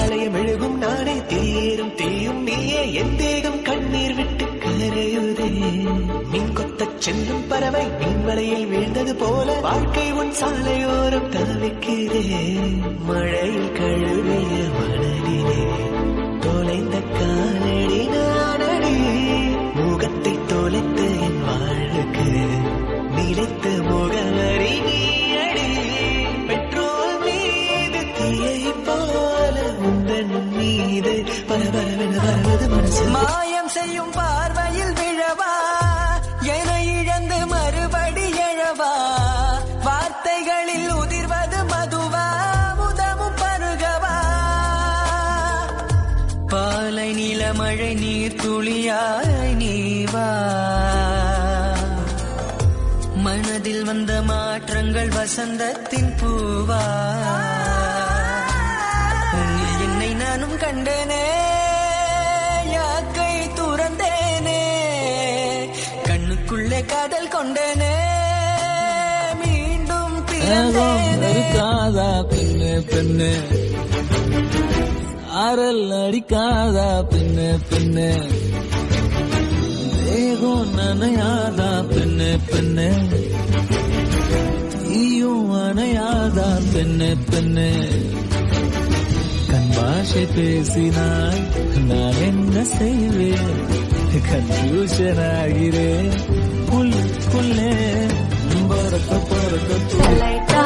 ஆலயம் எழுகும் நானே தேரும் தேயும் நீயே என் தேகம் கண்ணீர் விட்டு கரையுதே மின் கொத்தச் செல்லும் பறவை மின்மலையில் வீழ்ந்தது போல வாழ்க்கை உன் சாலையோரம் தவிக்கிறே மழையில் கழுவிய மணலிலே தொலைந்த காலடி நானடி முகத்தை தொலைத்த என் வாழ்வுக்கு நிலைத்த முகவரி நீயடி பெட்ரோல் மீது தீயை போல உந்தன் மீது பரபரவென வருவது மனசு மாயம் செய்யும் பார்வையில் விழவா என இழந்து மறுபடி எழவா வார்த்தைகளில் உதிர்வது மதுவா முதமும் பருகவா பாலை நில மழை நீர் துளியாய் நீவா மனதில் வந்த மாற்றங்கள் வசந்தத்தின் பூவா உன்னில் என்னை நானும் கண்டேனே யாக்கை துறந்தேனே கண்ணுக்குள்ளே காதல் கொண்டேனே மீண்டும் பிறந்தேனே இருக்காதா பெண்ணு பெண்ணு ஆரல் அடிக்காதா பெண்ணு பெண்ணு தேகம் நனையாதா பெண்ணு பெண்ணு தீயும் அணையாதா பெண்ணு பெண்ணு கண் பாஷை பேசினால் நான் என்ன செய்வேன் கன்ஃபியூஷன் ஆகிறேன் புல்லே பொறக்க